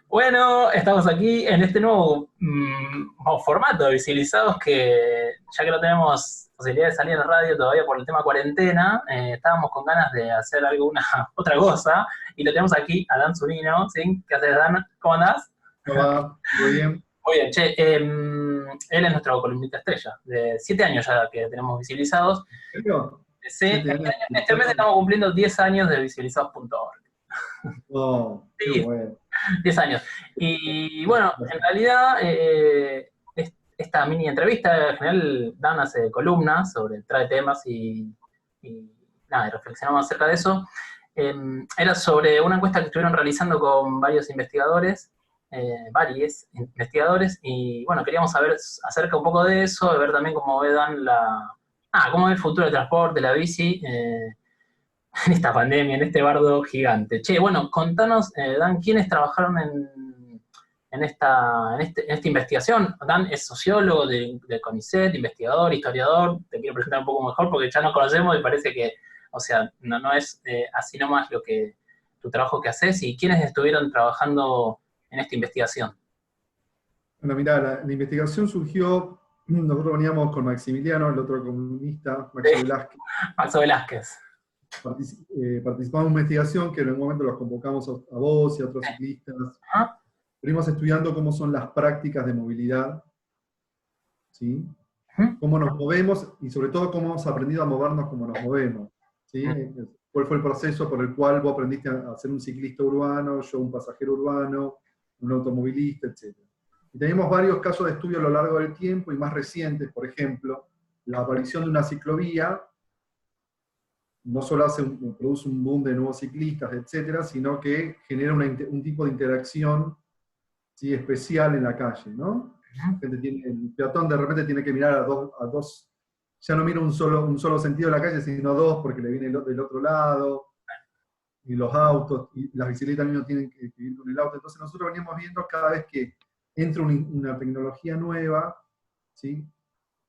Bueno, estamos aquí en este nuevo formato de Visibilizados que ya que no tenemos posibilidad de salir en radio todavía por el tema cuarentena, estábamos con ganas de hacer alguna otra cosa y lo tenemos aquí a Dan Zunino, ¿sí? ¿Qué haces, Dan? ¿Cómo andás? ¿Cómo va? ¿Todo bien? Muy bien, che, él es nuestro columnista estrella, de 7 años ya que tenemos Visibilizados. ¿En serio? Sí, 7 años. este mes estamos cumpliendo 10 años de visibilizados.org. Oh, qué Sí, bueno. 10 años. Y bueno, en realidad, esta mini entrevista, en general, Dan hace columnas trae temas y nada, y reflexionamos acerca de eso. Eh, Era sobre una encuesta que estuvieron realizando con varios investigadores, y bueno, queríamos saber acerca un poco de eso, de ver también cómo ve Dan cómo ve el futuro del transporte, la bici, en esta pandemia, en este bardo gigante. Che, bueno, contanos, Dan, ¿quiénes trabajaron en esta investigación? Dan es sociólogo de CONICET, investigador, historiador. Te quiero presentar un poco mejor porque ya nos conocemos y parece que, o sea, no es así nomás tu trabajo que haces. ¿Y quiénes estuvieron trabajando en esta investigación? Bueno, mirá, la investigación surgió, nosotros veníamos con Maximiliano, el otro comunista, Maxo Velázquez, Maxo Velázquez. participamos en una investigación que en un momento los convocamos a vos y a otros ciclistas. ¿Ah? Venimos estudiando cómo son las prácticas de movilidad, ¿sí? ¿Mm? Cómo nos movemos y sobre todo cómo hemos aprendido a movernos como nos movemos, ¿sí? ¿Cuál fue el proceso por el cual vos aprendiste a ser un ciclista urbano, yo un pasajero urbano, un automovilista, etcétera? Y tenemos varios casos de estudio a lo largo del tiempo y más recientes, por ejemplo, la aparición de una ciclovía no solo produce un boom de nuevos ciclistas, etcétera, sino que genera un tipo de interacción, ¿sí?, especial en la calle, ¿no? El peatón de repente tiene que mirar a dos, ya no mira un solo sentido de la calle, sino dos, porque le viene del otro lado, y los autos, y las bicicletas también no tienen que ir con el auto. Entonces nosotros veníamos viendo cada vez que entra una tecnología nueva, ¿sí?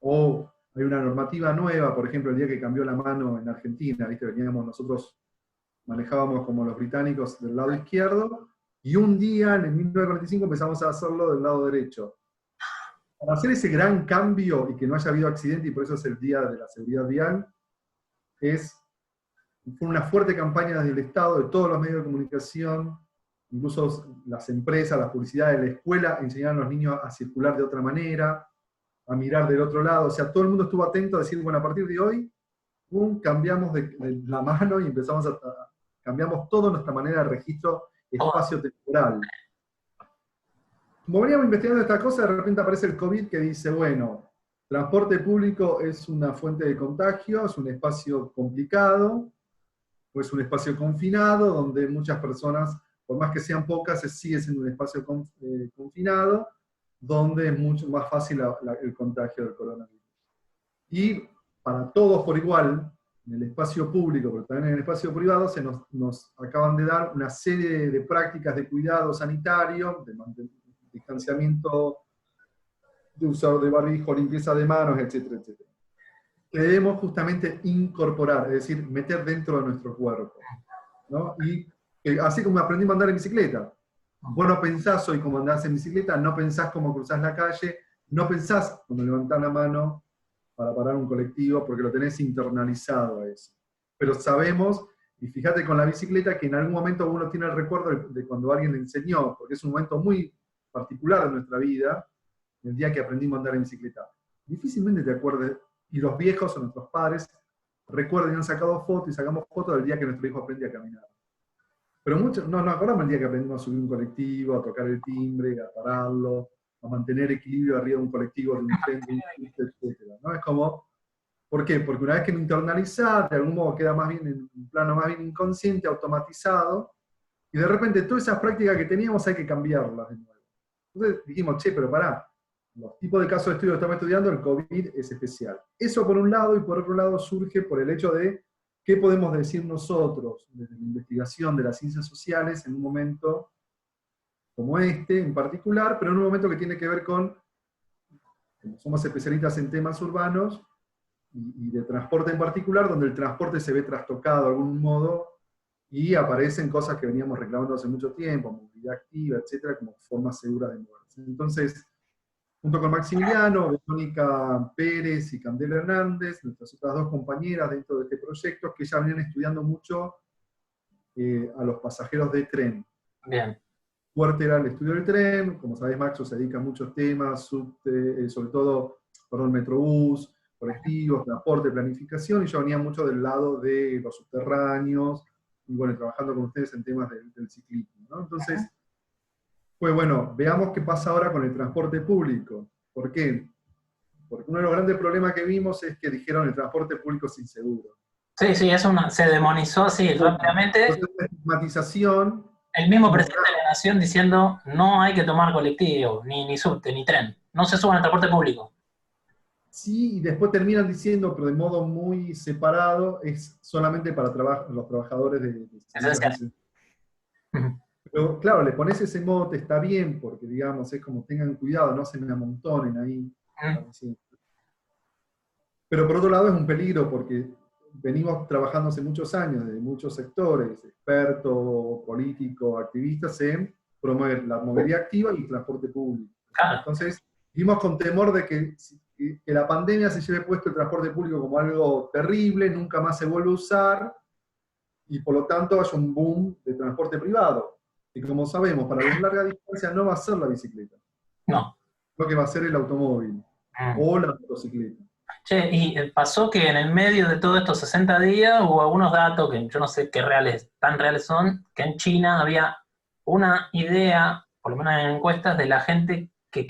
O hay una normativa nueva, por ejemplo, el día que cambió la mano en Argentina, ¿viste? Nosotros manejábamos como los británicos del lado izquierdo, y un día, en el 1945, empezamos a hacerlo del lado derecho. Para hacer ese gran cambio y que no haya habido accidente, y por eso es el Día de la Seguridad Vial, fue una fuerte campaña desde el Estado, de todos los medios de comunicación, incluso las empresas, las publicidades de la escuela, enseñaron a los niños a circular de otra manera, a mirar del otro lado. O sea, todo el mundo estuvo atento a decir, bueno, a partir de hoy, cambiamos de la mano y cambiamos toda nuestra manera de registro espacio-temporal. Como veníamos investigando esta cosa, de repente aparece el COVID que dice, bueno, transporte público es una fuente de contagio, es un espacio complicado, o es un espacio confinado, donde muchas personas, por más que sean pocas, sigue siendo un espacio confinado, donde es mucho más fácil el contagio del coronavirus. Y para todos por igual, en el espacio público, pero también en el espacio privado, nos acaban de dar una serie de prácticas de cuidado sanitario, de distanciamiento, de uso de barbijo, limpieza de manos, etcétera, etcétera, que debemos justamente incorporar, es decir, meter dentro de nuestro cuerpo, ¿no? Y así como aprendimos a andar en bicicleta, vos no pensás hoy cómo andás en bicicleta, no pensás cómo cruzás la calle, no pensás cómo levantás la mano para parar un colectivo, porque lo tenés internalizado a eso. Pero sabemos, y fíjate con la bicicleta, que en algún momento uno tiene el recuerdo de cuando alguien le enseñó, porque es un momento muy particular de nuestra vida, el día que aprendimos a andar en bicicleta. Difícilmente te acuerdes, y los viejos o nuestros padres recuerden, han sacado fotos y sacamos fotos del día que nuestro hijo aprende a caminar. Pero muchos no nos acordamos el día que aprendimos a subir un colectivo, a tocar el timbre, a pararlo, a mantener equilibrio arriba de un colectivo, de un tren, de un subte, etc. ¿No? Es como, ¿por qué? Porque una vez que lo internalizás, de algún modo queda más bien en un plano más bien inconsciente, automatizado, y de repente todas esas prácticas que teníamos hay que cambiarlas de nuevo. Entonces dijimos, che, pero pará, los tipos de casos de estudio que estamos estudiando, el COVID es especial. Eso por un lado, y por otro lado surge por el hecho de qué podemos decir nosotros desde la investigación de las ciencias sociales en un momento como este en particular, pero en un momento que tiene que ver con, como somos especialistas en temas urbanos y de transporte en particular, donde el transporte se ve trastocado de algún modo y aparecen cosas que veníamos reclamando hace mucho tiempo, movilidad activa, etcétera, como formas seguras de moverse. Entonces, junto con Maximiliano, Verónica Pérez y Candela Hernández, nuestras otras dos compañeras dentro de este proyecto, que ya venían estudiando mucho a los pasajeros de tren. Bien. Fuerte era el estudio del tren, como sabés, Maxo se dedica a muchos temas, sobre todo, Metrobús, colectivos, transporte, planificación, y yo venía mucho del lado de los subterráneos, y bueno, trabajando con ustedes en temas del ciclismo, ¿no? Entonces, pues bueno, veamos qué pasa ahora con el transporte público. ¿Por qué? Porque uno de los grandes problemas que vimos es que dijeron el transporte público es inseguro. Sí, sí, se demonizó así rápidamente. Entonces, la estigmatización. El mismo presidente de la Nación diciendo no hay que tomar colectivo, ni subte, ni tren. No se suban al transporte público. Sí, y después terminan diciendo, pero de modo muy separado, es solamente para los trabajadores de Esencial. Pero claro, le pones ese mote, está bien, porque digamos, es como tengan cuidado, no se me amontonen ahí. Pero por otro lado es un peligro, porque venimos trabajando hace muchos años, de muchos sectores, expertos, políticos, activistas, en promover la movilidad activa y el transporte público. Claro. Entonces, vimos con temor de que la pandemia se lleve puesto el transporte público como algo terrible, nunca más se vuelve a usar, y por lo tanto haya un boom de transporte privado. Y como sabemos, para las largas distancias no va a ser la bicicleta. No. Lo que va a ser el automóvil o la motocicleta. Che, y pasó que en el medio de todos estos 60 días hubo algunos datos que yo no sé qué tan reales son, que en China había una idea, por lo menos en encuestas, de la gente que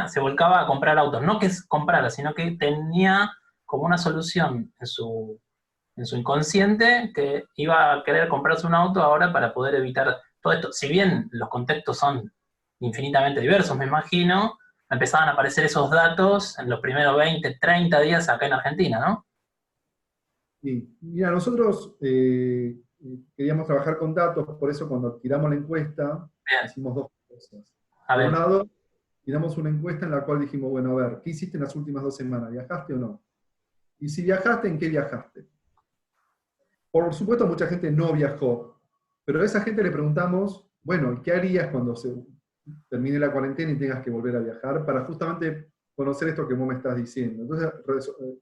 se volcaba a comprar autos. No que comprara, sino que tenía como una solución en su inconsciente que iba a querer comprarse un auto ahora para poder evitar todo esto. Si bien los contextos son infinitamente diversos, me imagino, empezaban a aparecer esos datos en los primeros 20, 30 días acá en Argentina, ¿no? Sí. Mira, nosotros queríamos trabajar con datos, por eso cuando tiramos la encuesta, hicimos dos cosas. Por un lado, tiramos una encuesta en la cual dijimos, bueno, a ver, ¿qué hiciste en las últimas 2 semanas? ¿Viajaste o no? Y si viajaste, ¿en qué viajaste? Por supuesto, mucha gente no viajó, pero a esa gente le preguntamos, bueno, ¿qué harías cuando se termine la cuarentena y tengas que volver a viajar? Para justamente conocer esto que vos me estás diciendo. Entonces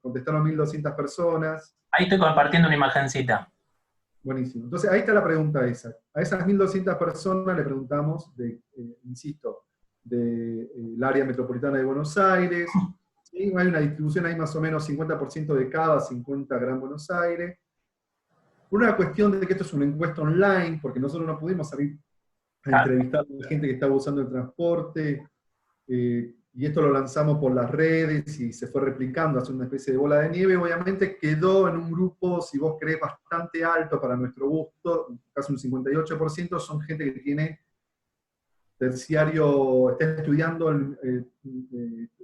contestaron 1.200 personas. Ahí estoy compartiendo una imagencita. Buenísimo. Entonces ahí está la pregunta esa. A esas 1.200 personas le preguntamos, insisto, del área metropolitana de Buenos Aires. ¿Sí? Hay una distribución ahí más o menos 50% de cada, 50 Gran Buenos Aires. Una cuestión de que esto es una encuesta online, porque nosotros no pudimos salir a entrevistar a la gente que estaba usando el transporte, y esto lo lanzamos por las redes y se fue replicando, hace una especie de bola de nieve. Obviamente quedó en un grupo, si vos querés, bastante alto para nuestro gusto, casi un 58%, son gente que tiene terciario, está estudiando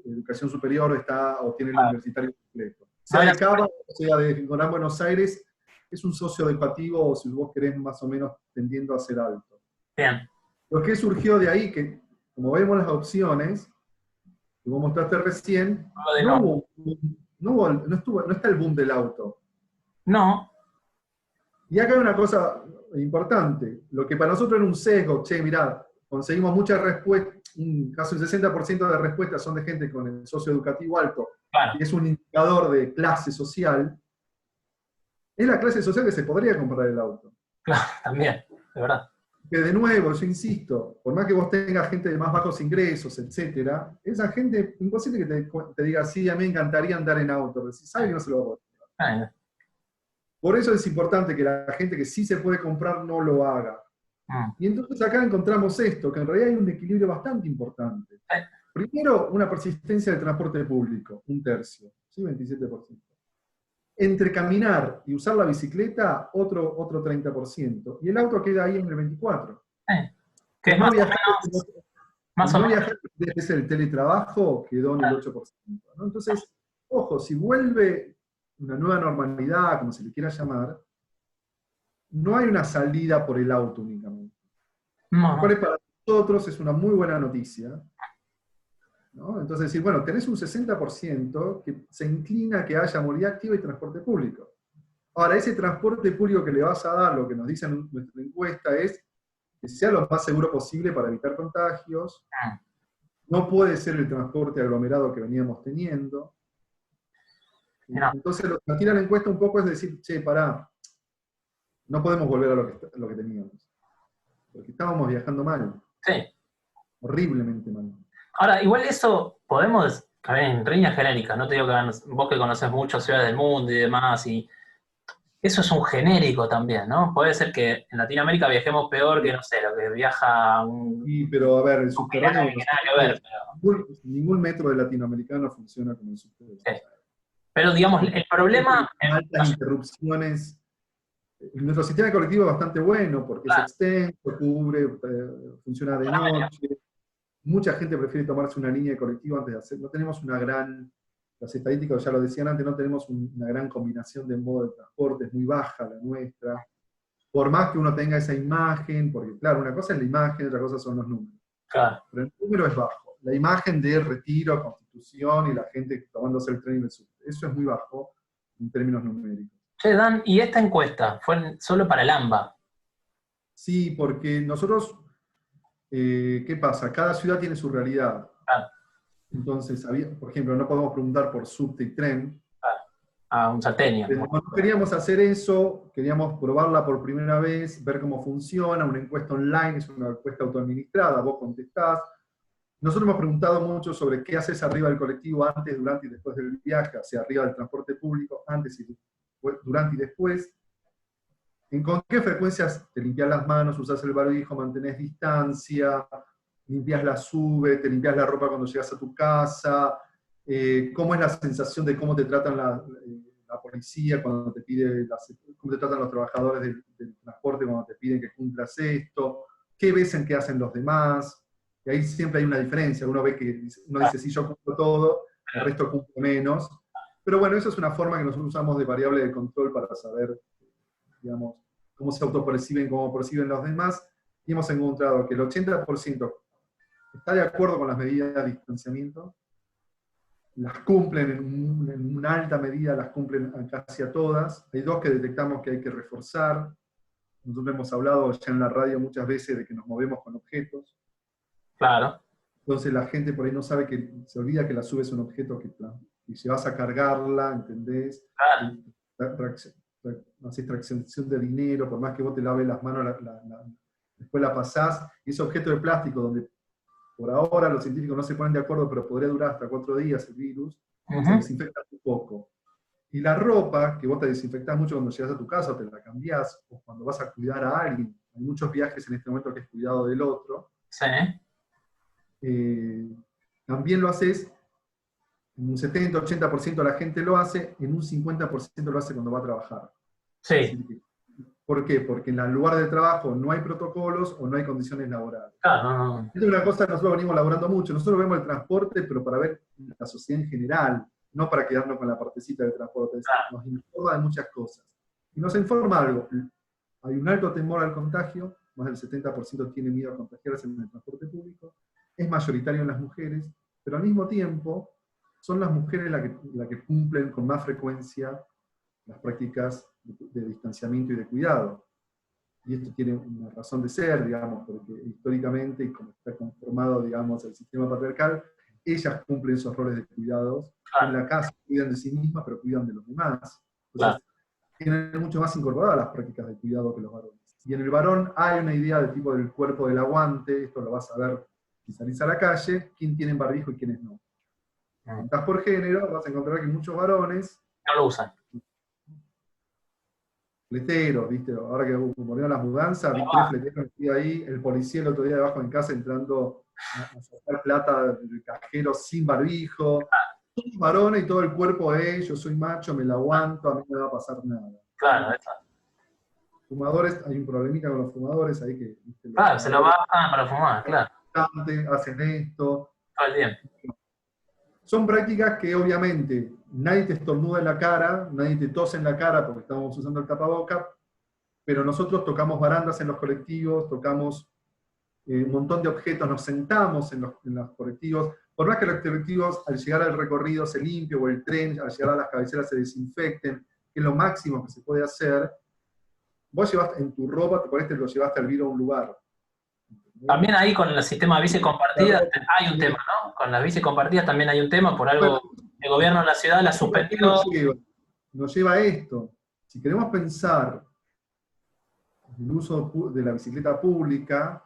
educación superior, o tiene el universitario completo. Sea de Cava, o sea de Gran Buenos Aires, es un socio educativo, o si vos querés, más o menos tendiendo a ser alto. Bien. Lo que surgió de ahí, que como vemos las opciones, que vos mostraste recién, no está el boom del auto. No. Y acá hay una cosa importante, lo que para nosotros era un sesgo, che, mirá, conseguimos muchas respuestas, casi un 60% de respuestas son de gente con el socioeducativo alto, que es un indicador de clase social, es la clase social que se podría comprar el auto. Claro, también, de verdad. Que de nuevo, yo insisto, por más que vos tengas gente de más bajos ingresos, etcétera, esa gente, imposible que te diga, sí, a mí me encantaría andar en auto, pero si sabe que no se lo va a poder. Por eso es importante que la gente que sí se puede comprar no lo haga. Y entonces acá encontramos esto, que en realidad hay un equilibrio bastante importante. Primero, una persistencia del transporte público, 1/3, ¿sí? 27%. Entre caminar y usar la bicicleta, otro 30%. Y el auto queda ahí en el 24%. Que es más o menos. Es el teletrabajo, quedó en el 8%. ¿no? Entonces, ojo, si vuelve una nueva normalidad, como se le quiera llamar, no hay una salida por el auto únicamente. Lo cual para nosotros es una muy buena noticia. ¿no? Entonces, decir, bueno, tenés un 60% que se inclina a que haya movilidad activa y transporte público. Ahora, ese transporte público que le vas a dar, lo que nos dice nuestra encuesta es que sea lo más seguro posible para evitar contagios. Ah, No puede ser el transporte aglomerado que veníamos teniendo. no, Entonces, lo que tira la encuesta un poco es decir, che, pará, no podemos volver a lo que teníamos. Porque estábamos viajando mal, sí. horriblemente mal. Ahora, igual eso podemos, a ver, en líneas genéricas, no te digo que vos que conoces muchas ciudades del mundo y demás, y eso es un genérico también, ¿no? Puede ser que en Latinoamérica viajemos peor que, no sé, lo que viaja un Sí, pero a ver, el migrante subterráneo de que Buenos nada que ver, Aires, ningún metro de latinoamericano funciona como el subterráneo de sí. Buenos Aires. Pero digamos, el problema, Altas interrupciones. Nuestro sistema colectivo es bastante bueno porque es claro, extenso, cubre, funciona de noche. Mucha gente prefiere tomarse una línea de colectivo antes de hacer. No tenemos una gran, las estadísticas ya lo decían antes, no tenemos una gran combinación de modo de transporte, es muy baja la nuestra. Por más que uno tenga esa imagen, porque claro, una cosa es la imagen, otra cosa son los números. claro. Pero el número es bajo. La imagen de Retiro, Constitución y la gente tomándose el tren y el subte, eso es muy bajo en términos numéricos. Che, Dan, y esta encuesta fue solo para el AMBA. Sí, porque nosotros, ¿qué pasa? Cada ciudad tiene su realidad. Claro, Entonces, por ejemplo, no podemos preguntar por subte y tren. claro. A un salteño. Pero no queríamos hacer eso, queríamos probarla por primera vez, ver cómo funciona, una encuesta online, es una encuesta autoadministrada, vos contestás. Nosotros hemos preguntado mucho sobre qué haces arriba del colectivo antes, durante y después del viaje, hacia arriba del transporte público, antes y durante y después. ¿Con qué frecuencias te limpias las manos, usas el barbijo, mantenés distancia, limpias la sube, te limpias la ropa cuando llegas a tu casa? ¿Cómo es la sensación de cómo te tratan la policía cuando te pide, cómo te tratan los trabajadores del transporte cuando te piden que cumplas esto? ¿Qué ves en qué hacen los demás? Y ahí siempre hay una diferencia. Uno ve que uno dice, sí, yo cumplo todo, el resto cumple menos. Pero bueno, eso es una forma que nosotros usamos de variable de control para saber, digamos, cómo se autoperciben, cómo perciben los demás, y hemos encontrado que el 80% está de acuerdo con las medidas de distanciamiento, las cumplen en una alta medida, las cumplen casi a todas. Hay dos que detectamos que hay que reforzar. Nosotros hemos hablado ya en la radio muchas veces de que nos movemos con objetos. Claro, Entonces la gente por ahí no sabe que, se olvida que la sube es un objeto y si vas a cargarla, ¿entendés? claro. Haces tracción de dinero, por más que vos te laves las manos, después la pasás, y ese objeto de plástico donde por ahora los científicos no se ponen de acuerdo, pero podría durar hasta 4 días el virus, se desinfecta un poco. Y la ropa, que vos te desinfectás mucho cuando llegas a tu casa, o te la cambiás, o cuando vas a cuidar a alguien, hay muchos viajes en este momento que es cuidado del otro, Sí. también lo haces, en un 70-80% de la gente lo hace, en un 50% lo hace cuando va a trabajar. Sí. ¿Por qué? Porque en el lugar de trabajo no hay protocolos o no hay condiciones laborales. Claro, no. Esta es una cosa que nosotros venimos laborando mucho. Nosotros vemos el transporte, pero para ver la sociedad en general, no para quedarnos con la partecita del transporte. Claro. Nos informa de muchas cosas. Y nos informa algo. Hay un alto temor al contagio, más del 70% tiene miedo a contagiarse en el transporte público. Es mayoritario en las mujeres, pero al mismo tiempo son las mujeres las que cumplen con más frecuencia las prácticas de distanciamiento y de cuidado. Y esto tiene una razón de ser, digamos, porque históricamente, y como está conformado, digamos, el sistema patriarcal, ellas cumplen esos roles de cuidados. En la casa cuidan de sí mismas, pero cuidan de los demás. Entonces, tienen mucho más incorporadas las prácticas de cuidado que los varones. Y en el varón hay una idea del tipo del cuerpo del aguante, esto lo vas a ver si salís a la calle, quién tiene barbijo y quiénes no. Si estás por género, vas a encontrar que muchos varones no lo usan. Fleteros, ¿viste? Ahora que volvieron las mudanzas, vi 3 fleteros ahí, el policía el otro día debajo de mi casa entrando a sacar plata del cajero sin barbijo. Todos varones y todo el cuerpo es, yo soy macho, me la aguanto, a mí no me va a pasar nada. Claro, eso. Fumadores, hay un problemita con los fumadores ahí que... ¿viste? Claro, se lo bajan para fumar, claro. Hacen esto. Todo el tiempo. Son prácticas que obviamente nadie te estornuda en la cara, nadie te tose en la cara porque estamos usando el tapaboca, pero nosotros tocamos barandas en los colectivos, tocamos un montón de objetos, nos sentamos en los colectivos, por más que los colectivos al llegar al recorrido se limpien, o el tren al llegar a las cabeceras se desinfecten, que es lo máximo que se puede hacer, vos llevaste en tu ropa, por este lo llevaste al vir a un lugar. También ahí con el sistema de bici compartidas hay un tema, ¿no? Con las bici compartidas también hay un tema, por algo Bueno, el gobierno de la ciudad la ¿qué suspendió. nos lleva a esto? Si queremos pensar el uso de la bicicleta pública,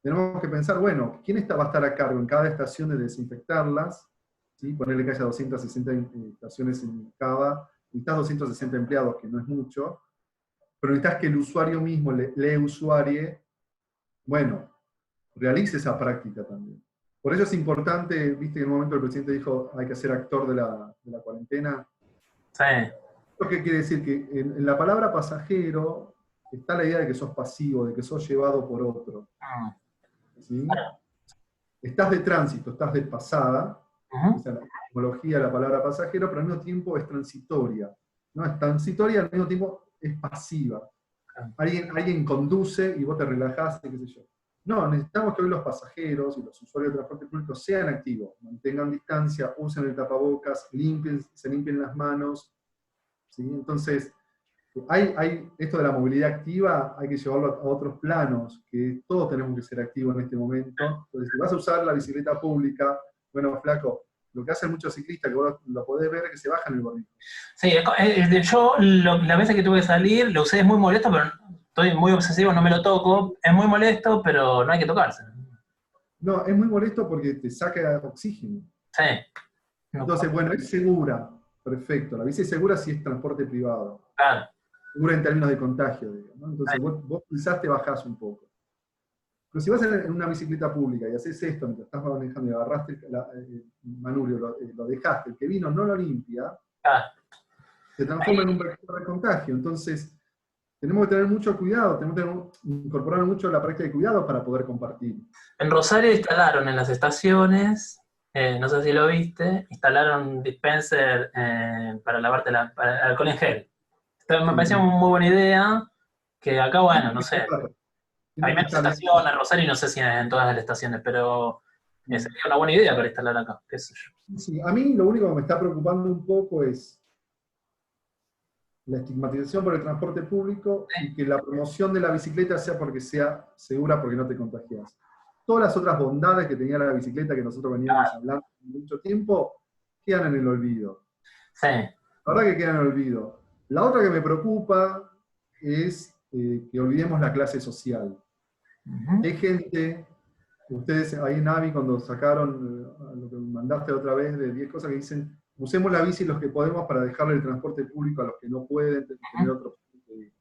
tenemos que pensar, bueno, ¿quién va a estar a cargo en cada estación de desinfectarlas? ¿Sí? Ponerle que haya 260 estaciones en cada, necesitas 260 empleados, que no es mucho, pero necesitas que el usuario mismo, le usuarie, bueno, realice esa práctica también. Por eso es importante, viste que en un momento el presidente dijo, hay que ser actor de la cuarentena. Sí. ¿Lo que quiere decir? Que en la palabra pasajero está la idea de que sos pasivo, de que sos llevado por otro. ¿Sí? Estás de tránsito, estás de pasada, esa es la etimología de la palabra pasajero, pero al mismo tiempo es transitoria. ¿No? Es transitoria, al mismo tiempo es pasiva. Alguien conduce y vos te relajás, qué sé yo. No, necesitamos que hoy los pasajeros y los usuarios de transporte público sean activos, mantengan distancia, usen el tapabocas, se limpien las manos. ¿Sí? Entonces, esto de la movilidad activa hay que llevarlo a otros planos, que todos tenemos que ser activos en este momento. Entonces, si vas a usar la bicicleta pública, bueno, flaco, lo que hacen muchos ciclistas, que vos lo podés ver, es que se bajan el barbijo. Sí, yo las veces que tuve que salir, lo usé, es muy molesto, pero estoy muy obsesivo, no me lo toco. Es muy molesto, pero no hay que tocarse. No, es muy molesto porque te saca oxígeno. Sí. No, Entonces, bueno, es segura, perfecto. La bici es segura si es transporte privado. claro. Segura en términos de contagio, digamos, ¿no? Entonces, vos quizás te bajás un poco. Pero si vas en una bicicleta pública y haces esto mientras estás manejando y agarraste el manubrio, lo dejaste, el que vino no lo limpia, Claro. se transforma en un vector de contagio. Entonces, tenemos que tener mucho cuidado, tenemos que incorporar mucho la práctica de cuidado para poder compartir. En Rosario instalaron en las estaciones, no sé si lo viste, instalaron un dispenser para lavarte para alcohol en gel. Me pareció una muy buena idea, que acá, bueno, no sé, hay Tiene que menos estar bien. estaciones, Rosario, no sé si en todas las estaciones, pero sería una buena idea para instalar acá, qué sé yo. Sí, a mí lo único que me está preocupando un poco es la estigmatización por el transporte público y que la promoción de la bicicleta sea porque sea segura, porque no te contagias. Todas las otras bondades que tenía la bicicleta que nosotros veníamos hablando mucho tiempo, quedan en el olvido. Sí. La verdad que quedan en el olvido. La otra que me preocupa es que olvidemos la clase social. Hay gente, ustedes ahí en Navi cuando sacaron lo que mandaste otra vez de 10 cosas que dicen, usemos la bici los que podemos para dejarle el transporte público a los que no pueden tener otro punto de vista.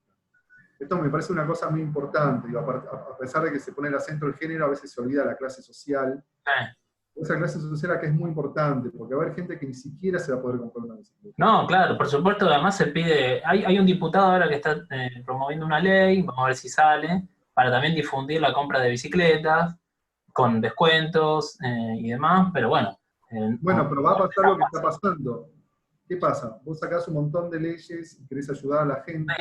Esto me parece una cosa muy importante, digo, a pesar de que se pone el acento del género, a veces se olvida la clase social. Esa clase social acá es muy importante, porque va a haber gente que ni siquiera se va a poder comprar una bicicleta. No, claro, por supuesto, además se pide, hay un diputado ahora que está promoviendo una ley, vamos a ver si sale, para también difundir la compra de bicicletas, con descuentos y demás, pero bueno. Bueno, pero va a pasar lo que está pasando. ¿Qué pasa? Vos sacás un montón de leyes y querés ayudar a la gente,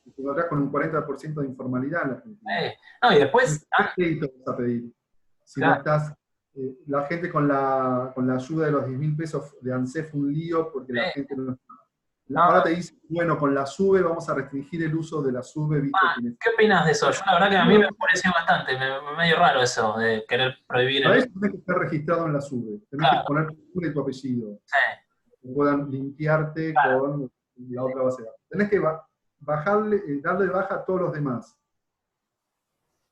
y te encontrás con un 40% de informalidad en la Argentina. No, y después... ¿Qué crédito vas a pedir? Si claro. no estás... la gente con la ayuda de los 10.000 pesos de ANSEF un lío porque la gente no está. Ahora te dice, bueno, con la SUBE vamos a restringir el uso de la SUBE, ¿viste? ¿Qué opinas de eso? Yo la verdad que a mí me pareció bastante, medio raro eso, de querer prohibir Para eso tenés que estar registrado en la SUBE. Tenés que poner tu nombre y tu apellido. Sí. Que puedan limpiarte con la otra base de datos. Tenés que darle de baja a todos los demás.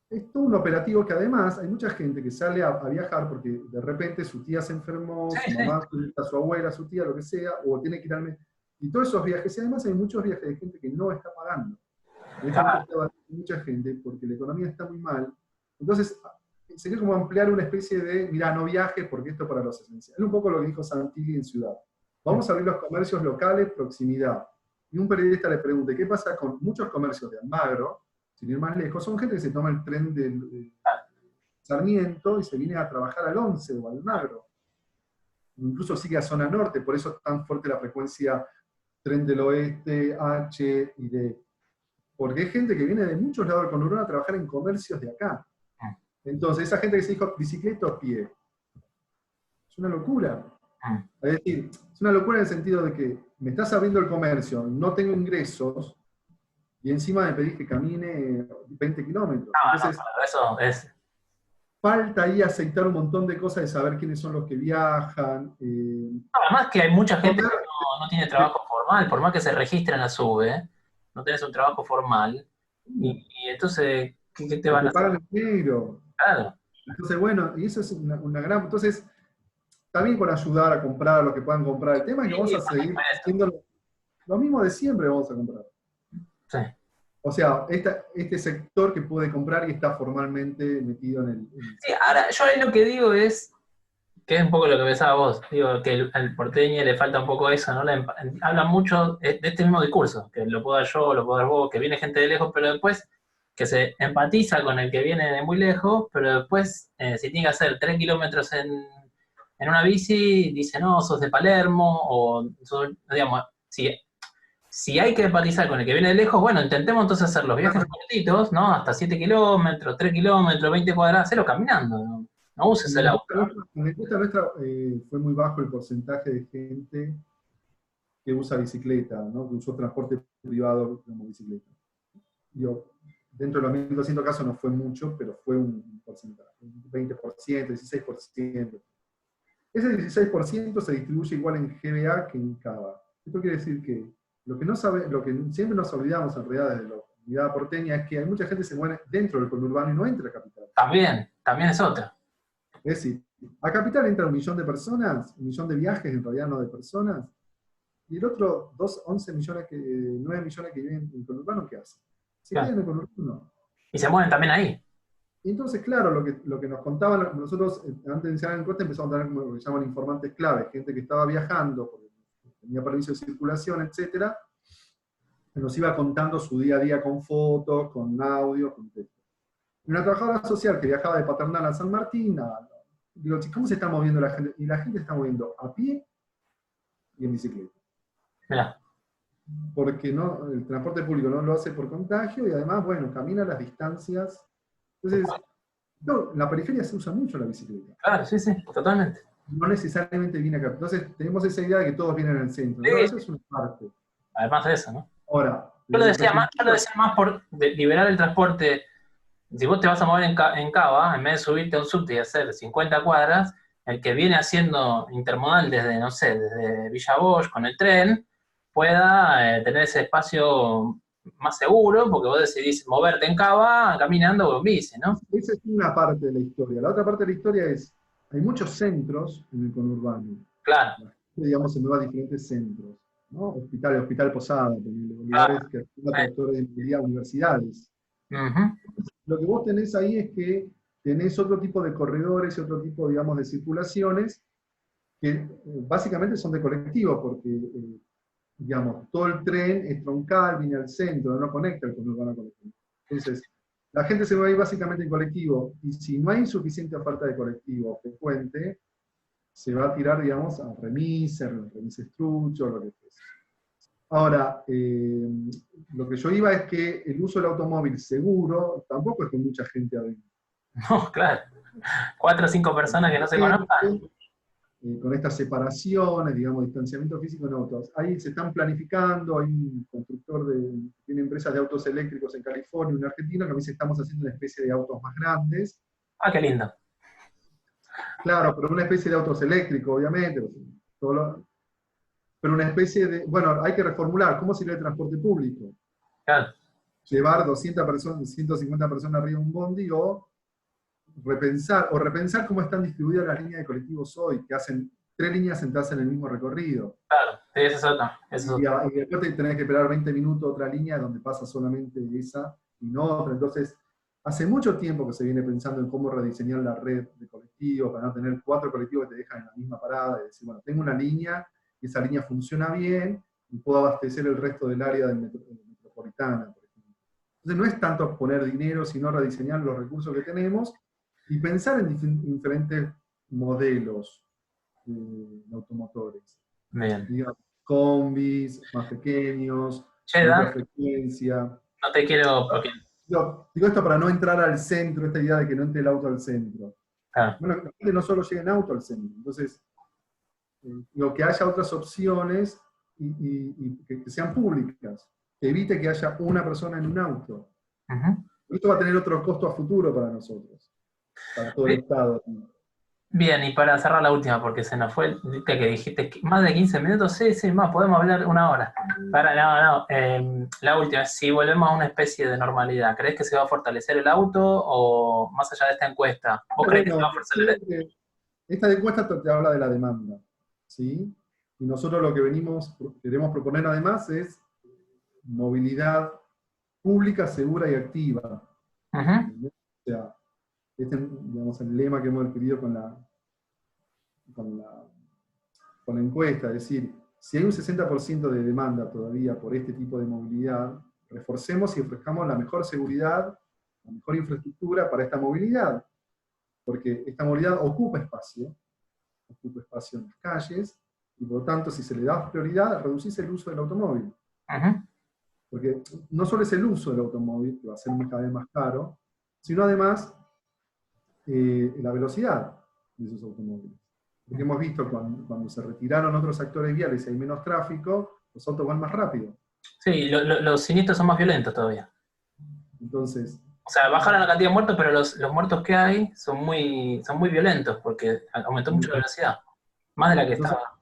Es todo un operativo que además hay mucha gente que sale a viajar porque de repente su tía se enfermó, su mamá, su abuela, su tía, lo que sea, o tiene que ir al médico. Y todos esos viajes, y además hay muchos viajes de gente que no está pagando. Mucha gente porque la economía está muy mal. Entonces, sería como ampliar una especie de, mira, no viajes porque esto es para los esenciales. Es un poco lo que dijo Santilli en Ciudad. Vamos a abrir los comercios locales, proximidad. Y un periodista le pregunta, ¿qué pasa con muchos comercios de Almagro? Sin ir más lejos, son gente que se toma el tren del Sarmiento y se viene a trabajar al 11 o al Almagro. Incluso sigue a zona norte, por eso es tan fuerte la frecuencia tren del oeste, H y D. Porque hay gente que viene de muchos lados del conurbano a trabajar en comercios de acá. Entonces, esa gente que se dijo bicicleta a pie, es una locura. Es decir, es una locura en el sentido de que me estás abriendo el comercio, no tengo ingresos, y encima me pedís que camine 20 kilómetros. No, Entonces, eso es. falta ahí aceitar un montón de cosas de saber quiénes son los que viajan. Además que hay mucha gente que Comer, no tiene trabajo formal, por más que se registre en la SUBE, no tenés un trabajo formal, y entonces, ¿qué te o van a te hacer? pagan en negro. Claro. Entonces, bueno, y eso es una gran... Entonces, está bien con ayudar a comprar a los que puedan comprar. El tema es que vamos Sí, a por seguir supuesto. haciendo lo mismo de siempre vamos a comprar. Sí. O sea, este sector que puede comprar y está formalmente metido en el Sí, ahora, sistema. yo ahí lo que digo es, que es un poco lo que pensaba vos, digo, que al porteño le falta un poco eso, ¿no? Habla mucho de este mismo discurso, que lo puedo dar yo, lo puedo dar vos, que viene gente de lejos, pero después que se empatiza con el que viene de muy lejos, pero después, si tiene que hacer 3 kilómetros en una bici, dice, no, sos de Palermo, digamos, si hay que empatizar con el que viene de lejos, bueno, intentemos entonces hacer los viajes cortitos, ¿no? Hasta 7 kilómetros, 3 kilómetros, 20 cuadras, hacerlo caminando, no uses En el la auto. encuesta nuestra, fue muy bajo el porcentaje de gente que usa bicicleta, ¿no? Que usó transporte privado como bicicleta. Digo, dentro de los 1.200 casos no fue mucho, pero fue un porcentaje, un 20%, 16%. Ese 16% se distribuye igual en GBA que en CABA. Esto quiere decir que lo que siempre nos olvidamos en realidad desde la unidad porteña es que hay mucha gente que se mueve dentro del conurbano y no entra a capital. También es otra. Es decir, a capital entra 1 millón de personas, 1 millón de viajes en realidad, no de personas, y el otro 11 millones 9 millones que viven en el conurbano, ¿qué hacen? Se quedan Claro. en el conurbano. Y se mueven también ahí. Y entonces, claro, lo que nos contaban, nosotros antes de iniciar el encuesta empezamos a tener como lo que llaman informantes clave, gente que estaba viajando, porque tenía permiso de circulación, etcétera, que nos iba contando su día a día con fotos, con audio, con texto. Y una trabajadora social que viajaba de Paternal a San Martín, digo, ¿cómo se está moviendo la gente? Y la gente se está moviendo a pie y en bicicleta. Mirá. Porque no, el transporte público no lo hace por contagio y además, bueno, camina las distancias. Entonces, no, en la periferia se usa mucho la bicicleta. Claro, sí, sí, totalmente. No necesariamente viene acá. Entonces, tenemos esa idea de que todos vienen al centro. No, Sí, eso es una parte. además de eso, ¿no? Ahora, Yo lo decía más por liberar el transporte. Si vos te vas a mover en Cava, en vez de subirte a un subte y hacer 50 cuadras, el que viene haciendo intermodal desde, no sé, desde Villa Bosch con el tren, pueda tener ese espacio más seguro, porque vos decidís moverte en Cava caminando o en bici, ¿no? esa es una parte de la historia. La otra parte de la historia es, hay muchos centros en el conurbano. Claro, La gente, digamos, se mueve a diferentes centros. ¿No? Hospital Posada, lugares claro. que actúan tractores de movilidad, universidades. Ujú. Lo que vos tenés ahí es que tenés otro tipo de corredores y otro tipo, digamos, de circulaciones que básicamente son de colectivo, porque, digamos, todo el tren es troncal, viene al centro, no conecta el conurbano con el tren. Entonces, la gente se mueve ahí básicamente en colectivo, y si no hay suficiente oferta de colectivo frecuente, se va a tirar, digamos, a remises truchos, lo que fuese. Ahora, lo que yo iba es que el uso del automóvil seguro tampoco es con mucha gente adentro. No, claro. 4 o 5 personas que no se conozcan. Con estas separaciones, digamos, distanciamiento físico en autos. Ahí se están planificando, hay un constructor tiene empresas de autos eléctricos en California, en Argentina, que a veces estamos haciendo una especie de autos más grandes. Ah, qué lindo. Claro, pero una especie de autos eléctricos, obviamente. Pero una especie de, bueno, hay que reformular, ¿cómo sería el transporte público? Claro. Llevar 200 personas, 150 personas arriba de un bondi repensar cómo están distribuidas las líneas de colectivos hoy, que hacen 3 líneas sentadas en el mismo recorrido. Claro, sí, esa es otra. Y después tenés que esperar 20 minutos otra línea donde pasa solamente esa y no otra. Entonces, hace mucho tiempo que se viene pensando en cómo rediseñar la red de colectivos para no tener 4 colectivos que te dejan en la misma parada y decir, bueno, tengo una línea y esa línea funciona bien y puedo abastecer el resto del área metropolitana, por ejemplo. Entonces, no es tanto poner dinero, sino rediseñar los recursos que tenemos y pensar en diferentes modelos automotores. Bien. Digamos, combis, más pequeños, Che, con Dan, otra frecuencia. no te quiero, porque Digo esto para no entrar al centro, esta idea de que no entre el auto al centro. claro, Bueno, que la gente no solo llegue en auto al centro. Entonces, digo, que haya otras opciones que sean públicas, que evite que haya una persona en un auto. Ujú. Esto va a tener otro costo a futuro para nosotros, para todo el Estado. Bien, y para cerrar la última, porque se nos fue, viste que dijiste más de 15 minutos, sí, sí, más, podemos hablar una hora. No, la última, si volvemos a una especie de normalidad, ¿crees que se va a fortalecer el auto o más allá de esta encuesta? ¿Vos crees que se va Bueno, a fortalecer? esta encuesta te habla de la demanda, ¿sí? Y nosotros lo que queremos proponer además es movilidad pública, segura y activa. Ujú. ¿Entendés? O sea, este es, digamos, el lema que hemos adquirido con la, con la encuesta, es decir, si hay un 60% de demanda todavía por este tipo de movilidad, reforcemos y ofrezcamos la mejor seguridad, la mejor infraestructura para esta movilidad, porque esta movilidad ocupa espacio en las calles, y por lo tanto, si se le da prioridad, reducís el uso del automóvil. Ujú. Porque no solo es el uso del automóvil, que va a ser cada vez más caro, sino además la velocidad de esos automóviles. Porque hemos visto cuando se retiraron otros actores viales y hay menos tráfico, los autos van más rápido. Sí, los siniestros son más violentos todavía. Entonces, O sea, bajaron la cantidad de muertos, pero los muertos que hay son muy violentos porque aumentó mucho la velocidad, más de la que entonces, estaba.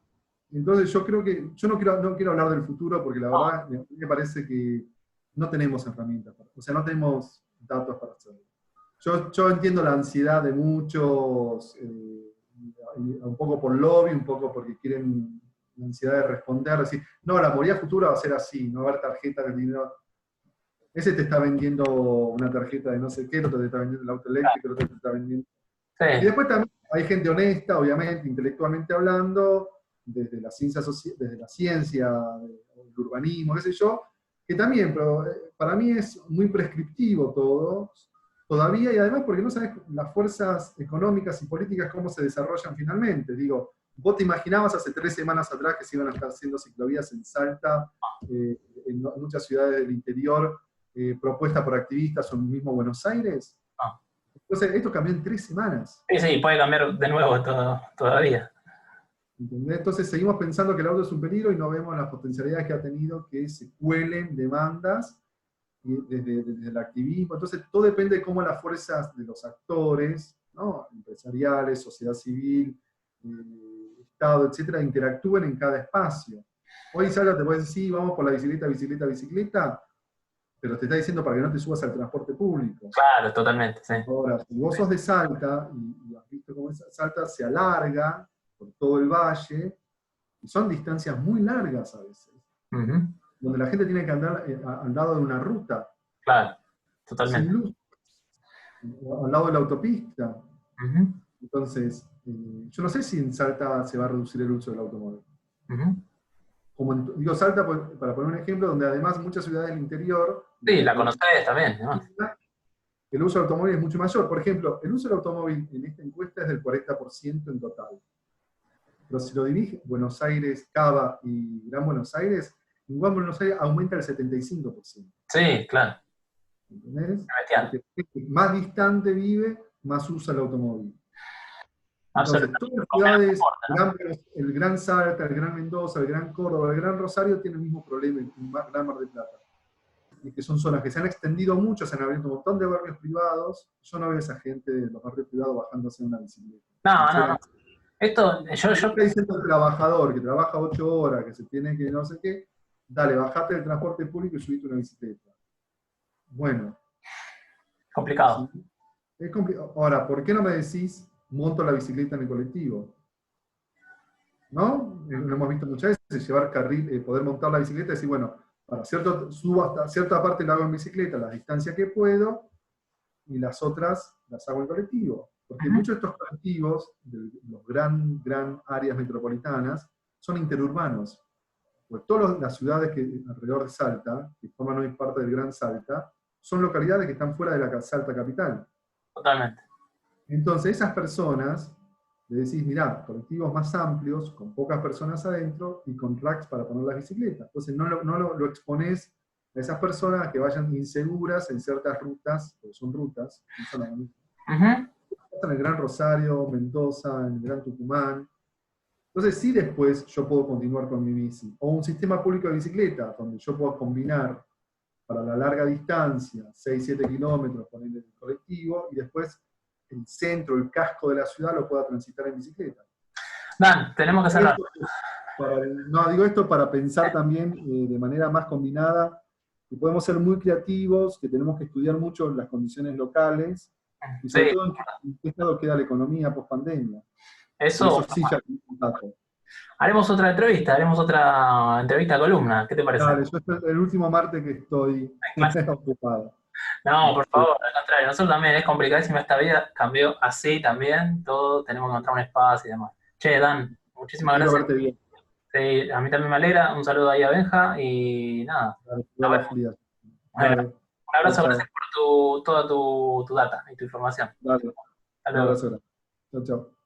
entonces yo creo que, yo no quiero hablar del futuro porque la No, verdad me parece que no tenemos herramientas, o sea, no tenemos datos para hacerlo. Yo entiendo la ansiedad de muchos, un poco por lobby, un poco porque quieren la ansiedad de responder, decir, no, la movilidad futura va a ser así, no va a haber tarjeta de dinero. Ese te está vendiendo una tarjeta de no sé qué, el otro te está vendiendo el auto eléctrico, el otro te está vendiendo. Y sí. después también hay gente honesta, obviamente, intelectualmente hablando, desde la ciencia, el urbanismo, qué sé yo, que también, pero para mí es muy prescriptivo todo, todavía, y además porque no sabes las fuerzas económicas y políticas cómo se desarrollan finalmente. Digo, vos te imaginabas hace 3 semanas atrás que se iban a estar haciendo ciclovías en Salta, en muchas ciudades del interior, propuesta por activistas o en el mismo Buenos Aires. No. Entonces, esto cambió en 3 semanas. Sí, sí, puede cambiar de nuevo todo, todavía. ¿Entendés? Entonces seguimos pensando que el auto es un peligro y no vemos las potencialidades que ha tenido que se cuelen demandas desde el activismo. Entonces todo depende de cómo las fuerzas de los actores, ¿no? Empresariales, sociedad civil, Estado, etcétera, interactúen en cada espacio. Hoy Sara te puede decir, sí, vamos por la bicicleta, bicicleta, bicicleta, pero te está diciendo para que no te subas al transporte público. Claro, totalmente, sí. Ahora, si vos sos de Salta, y has visto cómo Salta se alarga por todo el valle, y son distancias muy largas a veces, Ujú. donde la gente tiene que andar al lado de una ruta, Claro, sin totalmente. luz, o al lado de la autopista. Ujú. Entonces, yo no sé si en Salta se va a reducir el uso del automóvil. Ujú. Como digo Salta, para poner un ejemplo, donde además muchas ciudades del interior, Sí, la conocés también, ¿no? el uso del automóvil es mucho mayor. Por ejemplo, el uso del automóvil en esta encuesta es del 40% en total. Pero si lo dirige Buenos Aires, Cava y Gran Buenos Aires, en Gran Buenos Aires aumenta el 75%. Sí, claro. ¿Entendés? Bestial. Porque más distante vive, más usa el automóvil. Entonces, todas Absolutamente. las Con menos ciudades, transporte, ¿no? el Gran Salta, el Gran Mendoza, el Gran Córdoba, el Gran Rosario, tienen el mismo problema en Gran Mar del Plata. Y que son zonas que se han extendido mucho, se han abierto un montón de barrios privados. Yo no veo a esa gente de los barrios privados bajándose en una bicicleta. No, no, no. Sinceramente. Esto, Está diciendo el trabajador que trabaja 8 horas, que se tiene que no sé qué, dale, bajate del transporte público y subite una bicicleta. Bueno, complicado. ¿sí? Es complicado. Ahora, ¿por qué no me decís monto la bicicleta en el colectivo? ¿No? Lo hemos visto muchas veces, llevar carril, poder montar la bicicleta y decir, bueno, subo hasta cierta parte la hago en bicicleta, la distancia que puedo, y las otras las hago en colectivo. Porque Ujú. muchos de estos colectivos, de los gran áreas metropolitanas, son interurbanos. Pues todas las ciudades que alrededor de Salta, que forman hoy parte del Gran Salta, son localidades que están fuera de la Salta capital. Totalmente. Entonces, esas personas, le decís, mirá, colectivos más amplios, con pocas personas adentro, y con racks para poner las bicicletas. Entonces, no lo exponés a esas personas a que vayan inseguras en ciertas rutas, porque son rutas, no solamente. Ujú. En el Gran Rosario, Mendoza, en el Gran Tucumán. Entonces sí después yo puedo continuar con mi bici. O un sistema público de bicicleta, donde yo puedo combinar para la larga distancia, 6-7 kilómetros, ponerle el colectivo, y después el centro, el casco de la ciudad lo pueda transitar en bicicleta. Dan, tenemos que cerrar. No, digo esto para pensar también de manera más combinada, que podemos ser muy creativos, que tenemos que estudiar mucho las condiciones locales, y sobre Sí, todo en qué estado queda la economía post pandemia. Y eso. eso sí ya tenemos un dato. Haremos otra entrevista columna, ¿qué te parece? Dale, yo es el último martes que estoy ocupado. No, por favor, al contrario, nosotros también es complicadísima esta vida, cambió así también, todos tenemos que encontrar un espacio y demás. Che, Dan, muchísimas Quiero gracias. verte bien. Sí, a mí también me alegra, un saludo ahí a Benja y nada, Dale, nos cuida la vemos. fría. Bueno, Dale, un chao, abrazo, gracias chao. por toda tu data y tu información. Dale, Hasta un luego. abrazo. Chao, chao.